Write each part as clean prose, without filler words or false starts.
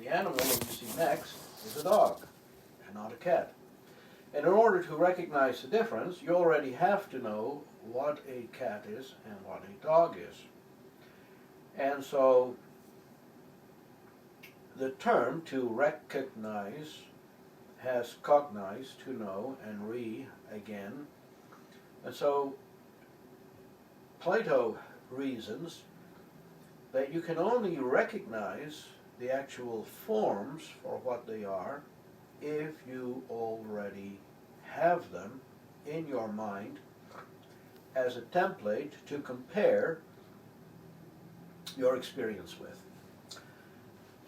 The animal that you see next is a dog and not a cat. And in order to recognize the difference, you already have to know what a cat is and what a dog is. And so the term to recognize has cognize, to know, and re, again. And so Plato reasons that you can only recognize the actual forms for what they are if you already have them in your mind as a template to compare your experience with.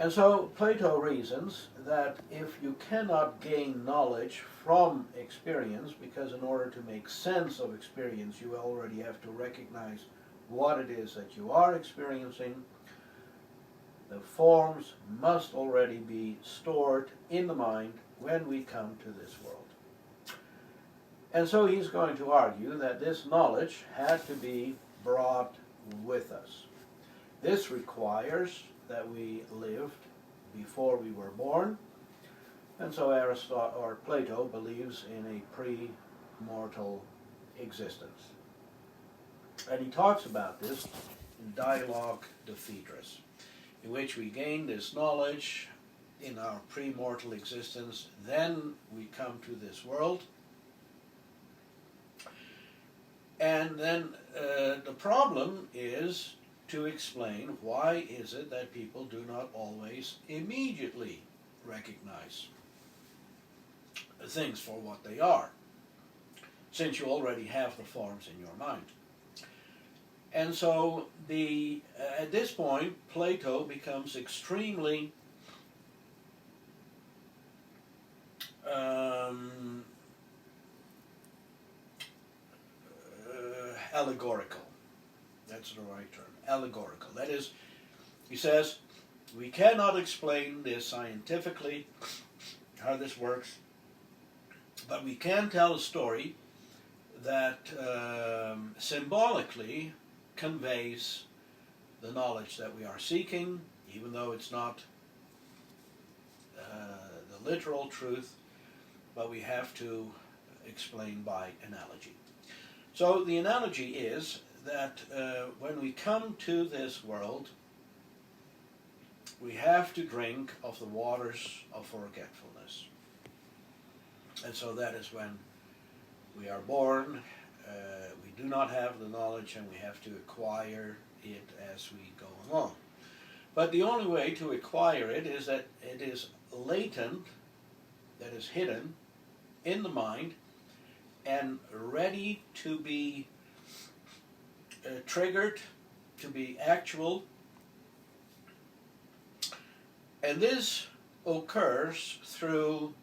And so Plato reasons that if you cannot gain knowledge from experience, because in order to make sense of experience you already have to recognize what it is that you are experiencing, the forms must already be stored in the mind when we come to this world. And so he's going to argue that this knowledge had to be brought with us. This requires that we lived before we were born, and so Aristotle or Plato believes in a pre-mortal existence. And he talks about this in Dialogue de Phaedrus, in which we gain this knowledge in our pre-mortal existence, then we come to this world. And then the problem is to explain why is it that people do not always immediately recognize things for what they are, since you already have the forms in your mind. And so at this point, Plato becomes extremely allegorical. That's the right term, allegorical. That is, he says, we cannot explain this scientifically, how this works, but we can tell a story that symbolically conveys the knowledge that we are seeking, even though it's not the literal truth, but we have to explain by analogy. So the analogy is that when we come to this world, we have to drink of the waters of forgetfulness. And so that is when we are born, we do not have the knowledge and we have to acquire it as we go along. But the only way to acquire it is that it is latent, that is hidden in the mind and ready to be triggered, to be actual. And this occurs through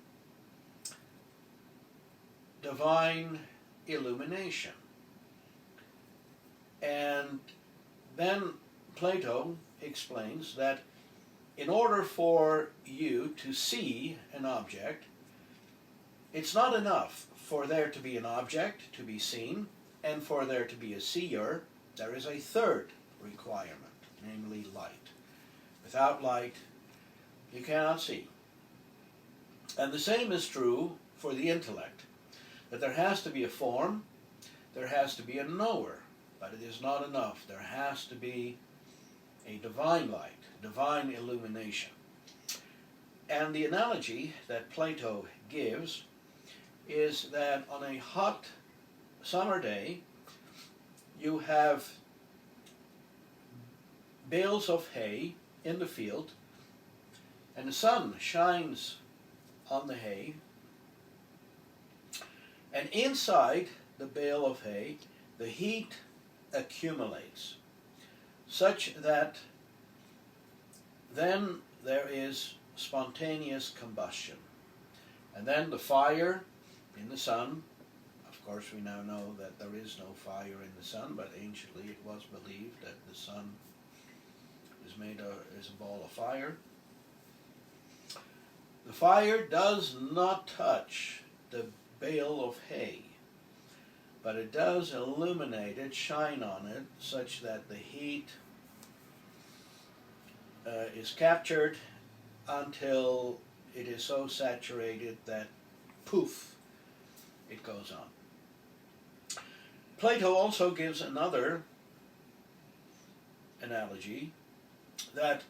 divine illumination. And then Plato explains that in order for you to see an object, it's not enough for there to be an object to be seen and for there to be a seer. There is a third requirement, namely light. Without light, you cannot see. And the same is true for the intellect, that there has to be a form, there has to be a knower, but it is not enough. There has to be a divine light, divine illumination. And the analogy that Plato gives is that on a hot summer day, you have bales of hay in the field, and the sun shines on the hay, and inside the bale of hay, the heat accumulates, such that then there is spontaneous combustion. And then the fire in the sun, of course we now know that there is no fire in the sun, but anciently it was believed that the sun is a ball of fire. The fire does not touch the bale of hay, but it does illuminate it, shine on it, such that the heat is captured until it is so saturated that poof, it goes on. Plato also gives another analogy that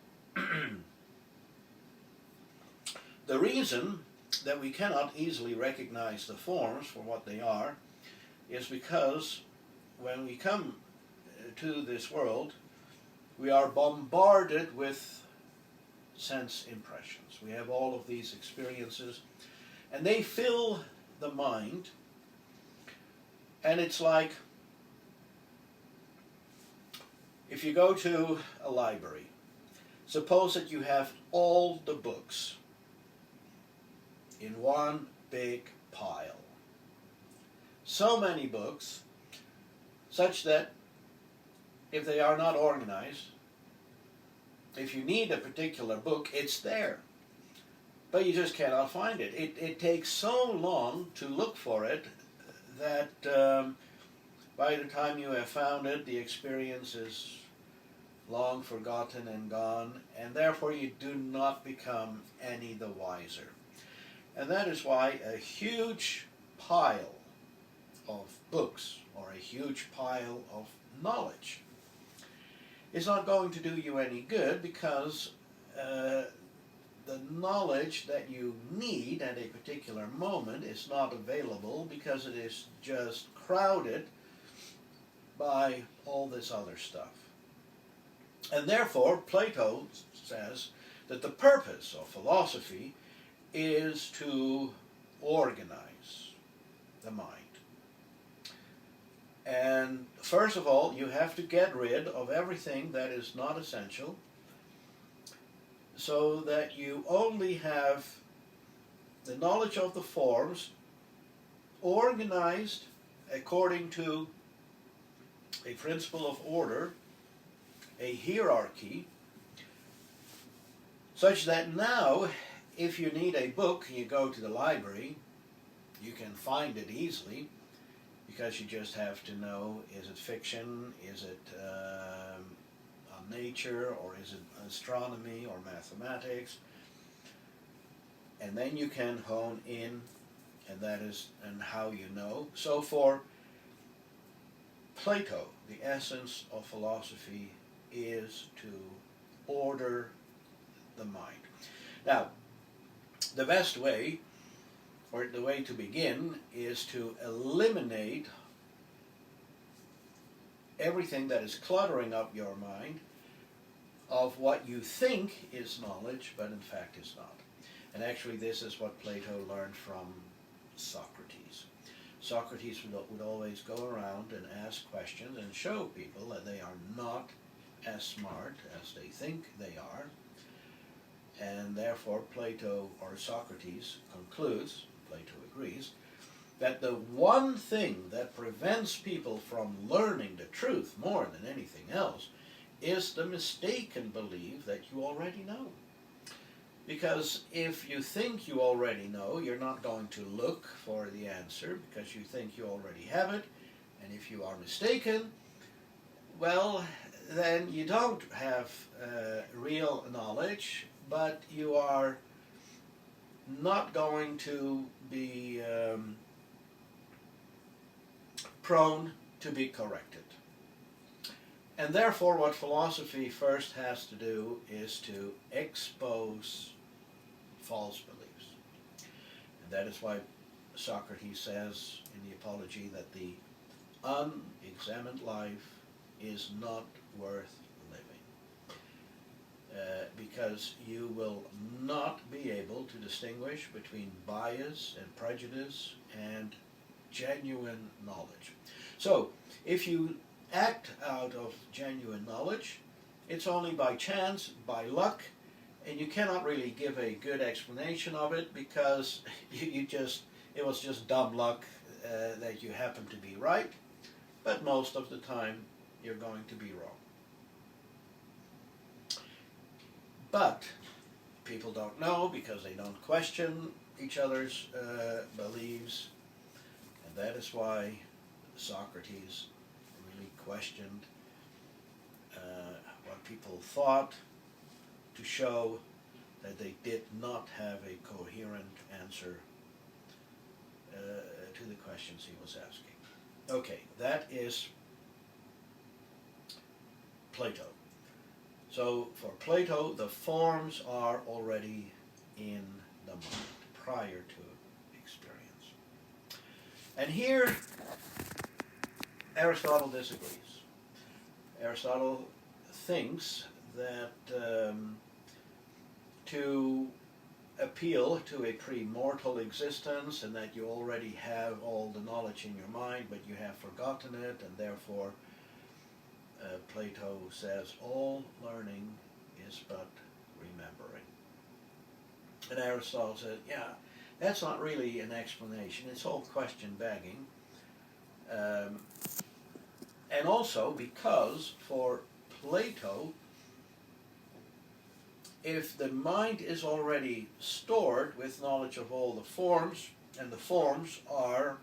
the reason that we cannot easily recognize the forms for what they are is because when we come to this world, we are bombarded with sense impressions. We have all of these experiences, and they fill the mind, and it's like if you go to a library, suppose that you have all the books in one big pile. So many books, such that if they are not organized, if you need a particular book, it's there. But you just cannot find it. It takes so long to look for it that by the time you have found it, the experience is long forgotten and gone, and therefore you do not become any the wiser. And that is why a huge pile of books or a huge pile of knowledge is not going to do you any good, because the knowledge that you need at a particular moment is not available because it is just crowded by all this other stuff. And therefore, Plato says that the purpose of philosophy is to organize the mind. And first of all, you have to get rid of everything that is not essential, so that you only have the knowledge of the forms organized according to a principle of order, a hierarchy, such that now, if you need a book, you go to the library, you can find it easily, because you just have to know, is it fiction, is it on nature, or is it astronomy or mathematics, and then you can hone in, and that is and how you know. So for Plato, the essence of philosophy is to order the mind. Now, the best way, or the way to begin, is to eliminate everything that is cluttering up your mind of what you think is knowledge, but in fact is not. And actually this is what Plato learned from Socrates. Socrates would always go around and ask questions and show people that they are not as smart as they think they are. And therefore Plato, or Socrates, concludes, Plato agrees, that the one thing that prevents people from learning the truth more than anything else is the mistaken belief that you already know. Because if you think you already know, you're not going to look for the answer because you think you already have it. And if you are mistaken, well, then you don't have real knowledge, but you are not going to be prone to be corrected. And therefore what philosophy first has to do is to expose false beliefs. And that is why Socrates says in the Apology that the unexamined life is not worth living. Because you will not be able to distinguish between bias and prejudice and genuine knowledge. So, if you act out of genuine knowledge, it's only by chance, by luck, and you cannot really give a good explanation of it because it was just dumb luck that you happen to be right, but most of the time you're going to be wrong. But people don't know because they don't question each other's beliefs, and that is why Socrates really questioned what people thought, to show that they did not have a coherent answer to the questions he was asking. Okay, that is Plato. So for Plato, the forms are already in the mind prior to experience. And here, Aristotle disagrees. Aristotle thinks that to appeal to a pre-mortal existence and that you already have all the knowledge in your mind but you have forgotten it, and therefore Plato says all learning is but remembering. And Aristotle says, yeah, that's not really an explanation, it's all question begging. And also because for Plato, if the mind is already stored with knowledge of all the forms, and the forms are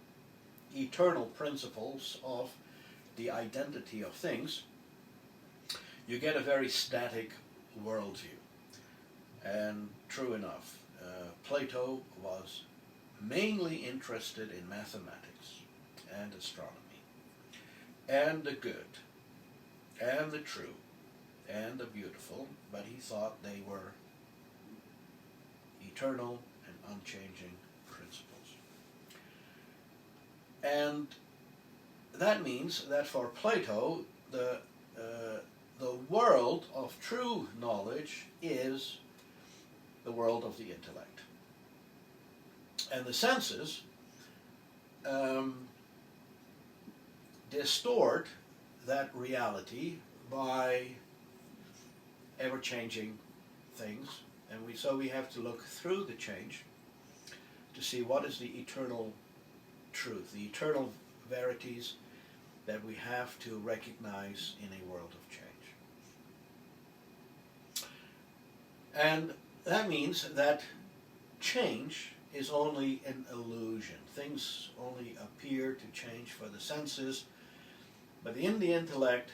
eternal principles of the identity of things, you get a very static worldview. And true enough, Plato was mainly interested in mathematics and astronomy, and the good, and the true, and the beautiful, but he thought they were eternal and unchanging principles. And that means that for Plato, the world of true knowledge is the world of the intellect. And the senses distort that reality by ever-changing things, and so we have to look through the change to see what is the eternal truth, the eternal verities that we have to recognize in a world of change. And that means that change is only an illusion. Things only appear to change for the senses, but in the intellect,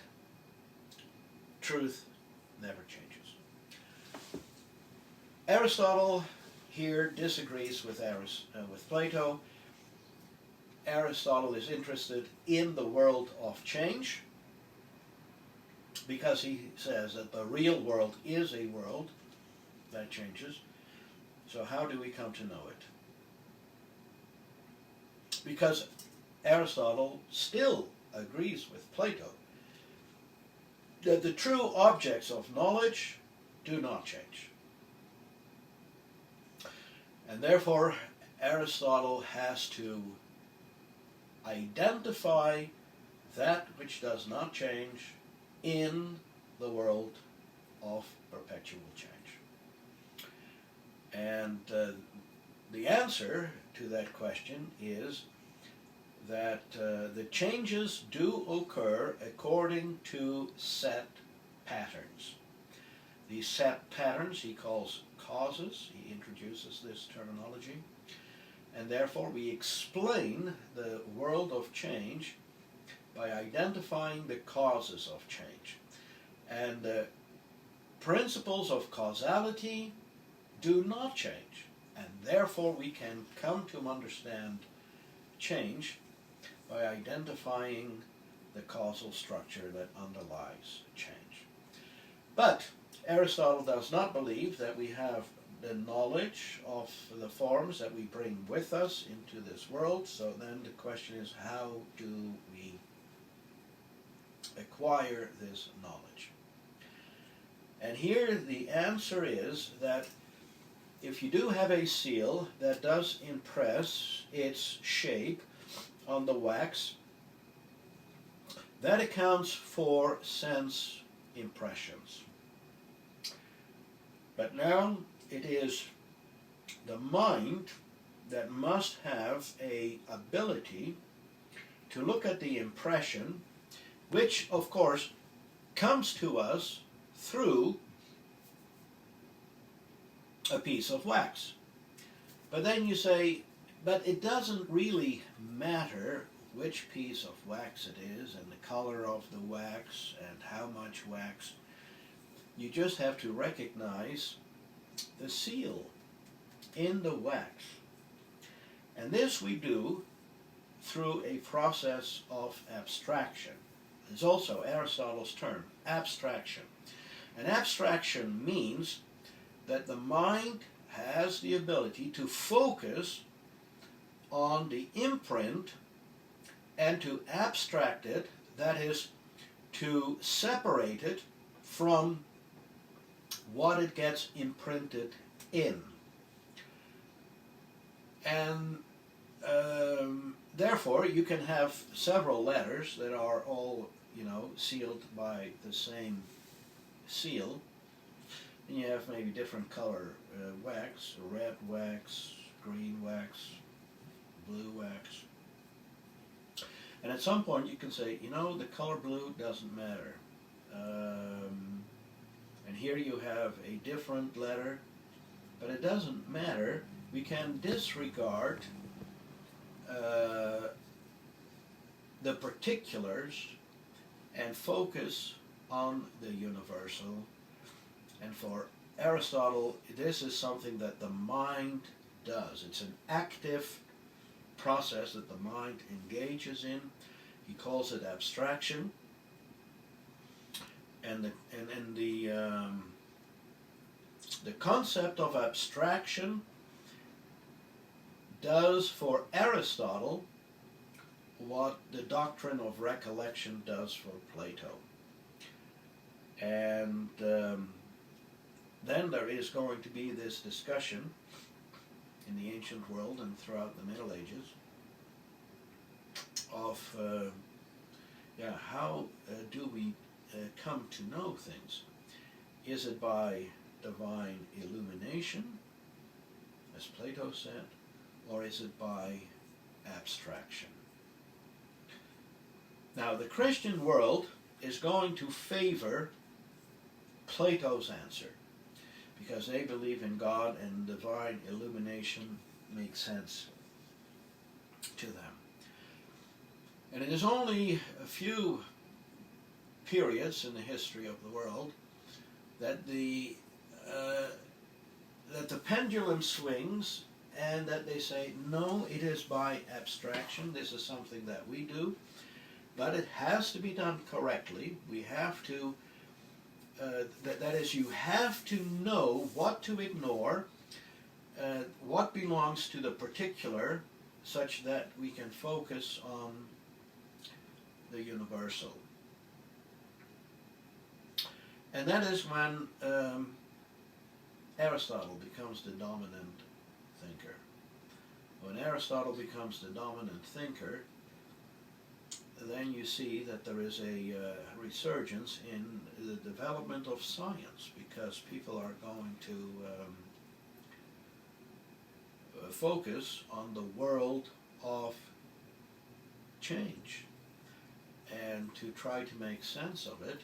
truth never changes. Aristotle here disagrees with Plato. Aristotle is interested in the world of change because he says that the real world is a world that changes. So how do we come to know it? Because Aristotle still agrees with Plato that the true objects of knowledge do not change. And therefore, Aristotle has to identify that which does not change in the world of perpetual change. And the answer to that question is that the changes do occur according to set patterns. These set patterns he calls causes. He introduces this terminology. And therefore we explain the world of change by identifying the causes of change. And the principles of causality do not change. And therefore we can come to understand change by identifying the causal structure that underlies change. But Aristotle does not believe that we have the knowledge of the forms that we bring with us into this world. So then the question is, how do we acquire this knowledge? And here the answer is that if you do have a seal that does impress its shape on the wax, that accounts for sense impressions. But now it is the mind that must have a ability to look at the impression, which of course comes to us through a piece of wax. But then you say, but it doesn't really matter which piece of wax it is and the color of the wax and how much wax. You just have to recognize the seal in the wax. And this we do through a process of abstraction. It's also Aristotle's term, abstraction. And abstraction means that the mind has the ability to focus on the imprint and to abstract it, that is, to separate it from what it gets imprinted in. And therefore, you can have several letters that are all, sealed by the same seal. And you have maybe different color wax, red wax, green wax, blue wax. And at some point you can say, the color blue doesn't matter. And here you have a different letter, but it doesn't matter. We can disregard the particulars and focus on the universal. And for Aristotle, this is something that the mind does. It's an active process that the mind engages in. He calls it abstraction. And the concept of abstraction does for Aristotle what the doctrine of recollection does for Plato. And then there is going to be this discussion in the ancient world and throughout the Middle Ages of how do we come to know things? Is it by divine illumination, as Plato said, or is it by abstraction? Now, the Christian world is going to favor Plato's answer because they believe in God and divine illumination makes sense to them. And it is only a few periods in the history of the world that the pendulum swings and that they say, no, it is by abstraction. This is something that we do, but it has to be done correctly. We have to, that is, you have to know what to ignore, what belongs to the particular, such that we can focus on the universal. And that is when Aristotle becomes the dominant thinker. When Aristotle becomes the dominant thinker, then you see that there is a resurgence in the development of science, because people are going to focus on the world of change and to try to make sense of it.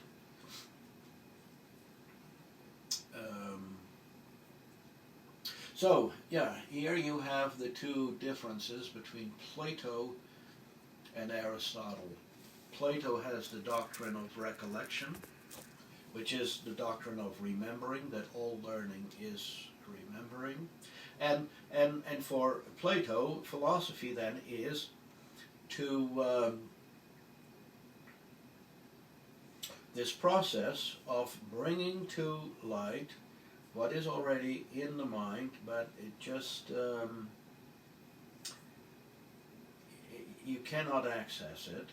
So, here you have the two differences between Plato and Aristotle. Plato has the doctrine of recollection, which is the doctrine of remembering, that all learning is remembering. And for Plato, philosophy then is to this process of bringing to light what is already in the mind, but it just you cannot access it.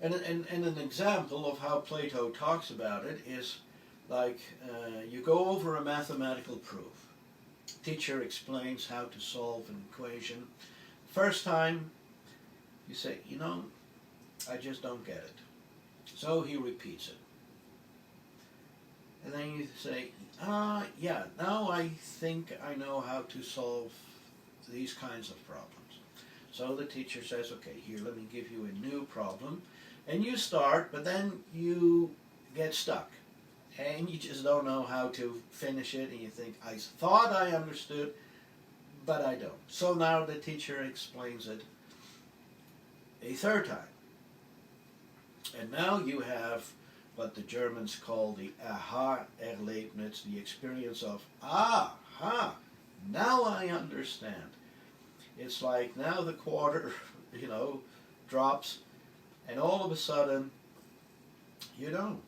And an example of how Plato talks about it is like you go over a mathematical proof. Teacher explains how to solve an equation. First time, you say, I just don't get it. So he repeats it. And then you say, now I think I know how to solve these kinds of problems. So the teacher says, okay, here, let me give you a new problem. And you start, but then you get stuck. And you just don't know how to finish it, and you think, I thought I understood, but I don't. So now the teacher explains it a third time. And now you have what the Germans call the Aha-Erlebnis, the experience of, aha, now I understand. It's like now the quarter, drops, and all of a sudden, you don't.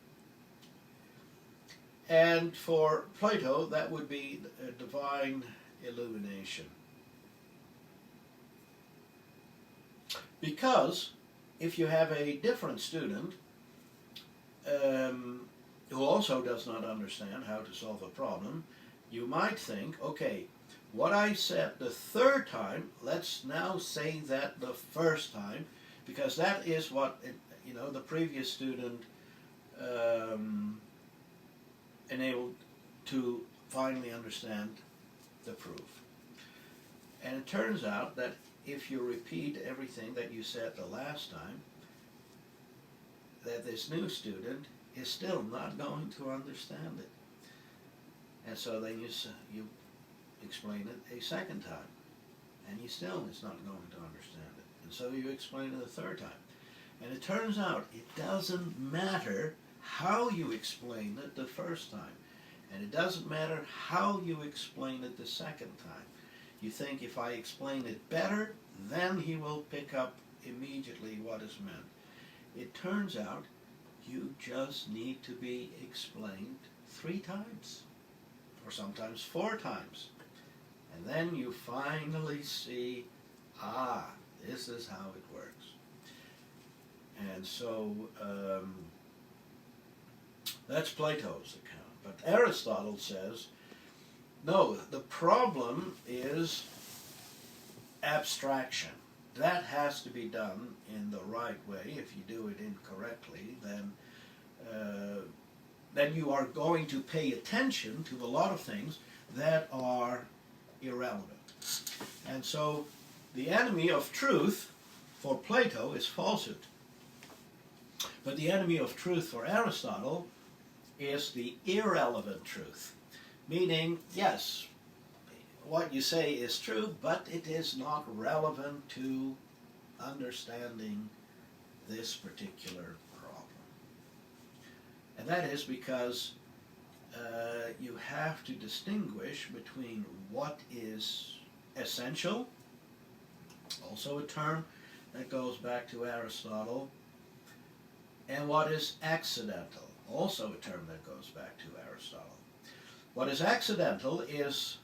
And for Plato, that would be a divine illumination. Because if you have a different student who also does not understand how to solve a problem, you might think, okay, what I said the third time, let's now say that the first time, because that is what the previous student enabled to finally understand the proof. And it turns out that if you repeat everything that you said the last time, that this new student is still not going to understand it. And so then you explain it a second time, and he still is not going to understand it. And so you explain it a third time. And it turns out it doesn't matter how you explain it the first time, and it doesn't matter how you explain it the second time. You think, if I explain it better, then he will pick up immediately what is meant. It turns out you just need to be explained 3 times, or sometimes 4 times. And then you finally see, this is how it works. And so that's Plato's account. But Aristotle says, no, the problem is abstraction. That has to be done in the right way. If you do it incorrectly, then you are going to pay attention to a lot of things that are irrelevant. And so the enemy of truth for Plato is falsehood. But the enemy of truth for Aristotle is the irrelevant truth. Meaning, yes, what you say is true, but it is not relevant to understanding this particular problem. And that is because you have to distinguish between what is essential, also a term that goes back to Aristotle, and what is accidental, also a term that goes back to Aristotle. What is accidental is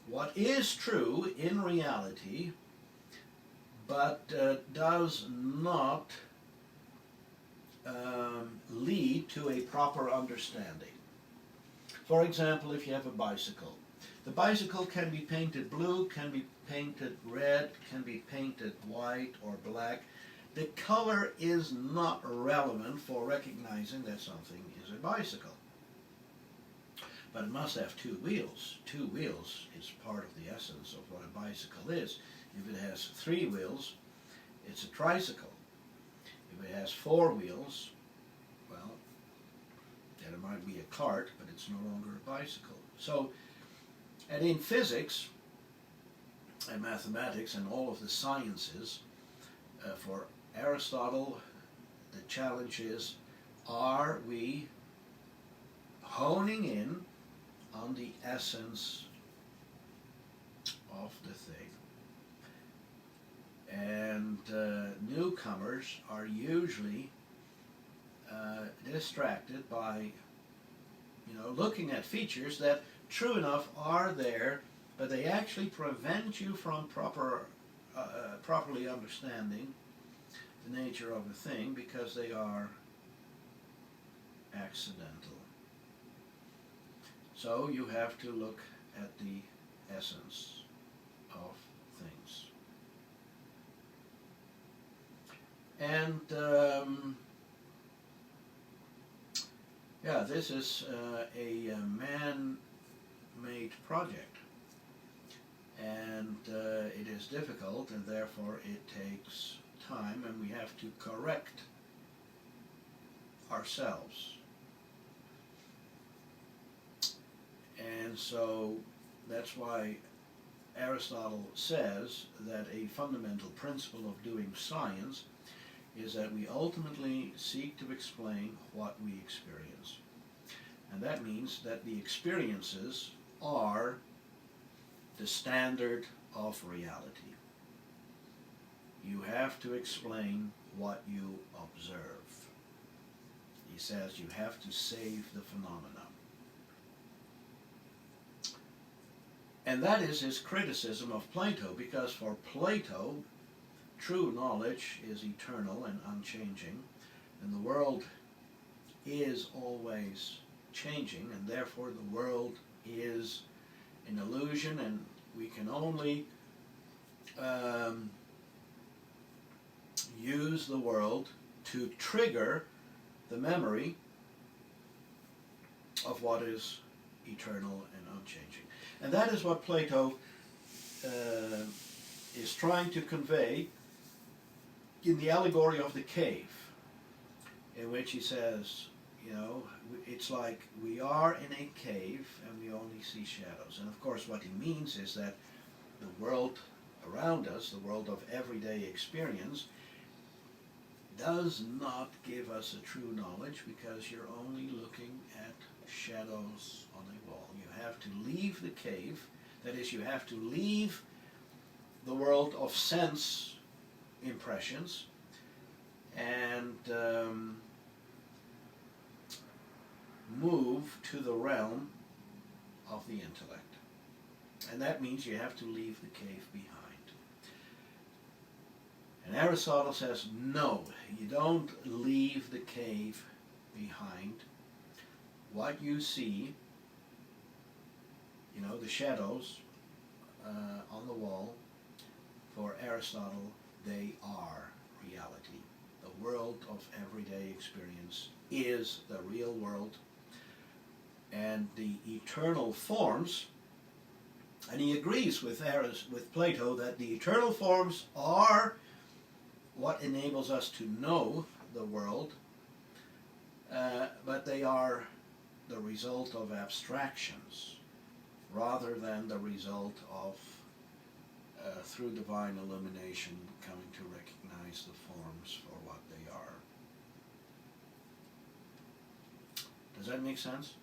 what is true in reality, but does not lead to a proper understanding. For example, if you have a bicycle, the bicycle can be painted blue, can be painted red, can be painted white or black. The color is not relevant for recognizing that something is a bicycle. But it must have 2 wheels. 2 wheels is part of the essence of what a bicycle is. If it has 3 wheels, it's a tricycle. If it has 4 wheels, well, then it might be a cart, but it's no longer a bicycle. So, and in physics and mathematics and all of the sciences, for Aristotle, the challenge is, are we honing in on the essence of the thing? And newcomers are usually distracted by, looking at features that, true enough, are there, but they actually prevent you from properly understanding the nature of a thing because they are accidental. So you have to look at the essence of things. And this is a man-made project, and it is difficult, and therefore it takes time, and we have to correct ourselves. And so that's why Aristotle says that a fundamental principle of doing science is that we ultimately seek to explain what we experience. And that means that the experiences are the standard of reality. You have to explain what you observe. He says you have to save the phenomena. And that is his criticism of Plato, because for Plato, true knowledge is eternal and unchanging, and the world is always changing, and therefore the world is an illusion, and we can only use the world to trigger the memory of what is eternal and unchanging. And that is what Plato is trying to convey in the allegory of the cave, in which he says, you know, it's like we are in a cave and we only see shadows. And of course what he means is that the world around us, the world of everyday experience, does not give us a true knowledge, because you're only looking at shadows on a wall. You have to leave the cave, that is, you have to leave the world of sense impressions and move to the realm of the intellect. And that means you have to leave the cave behind. And Aristotle says, no, you don't leave the cave behind. What you see, you know, the shadows on the wall, for Aristotle, they are reality. The world of everyday experience is the real world. And the eternal forms, and he agrees with Plato that the eternal forms are what enables us to know the world, but they are the result of abstractions rather than the result of, through divine illumination, coming to recognize the forms for what they are. Does that make sense?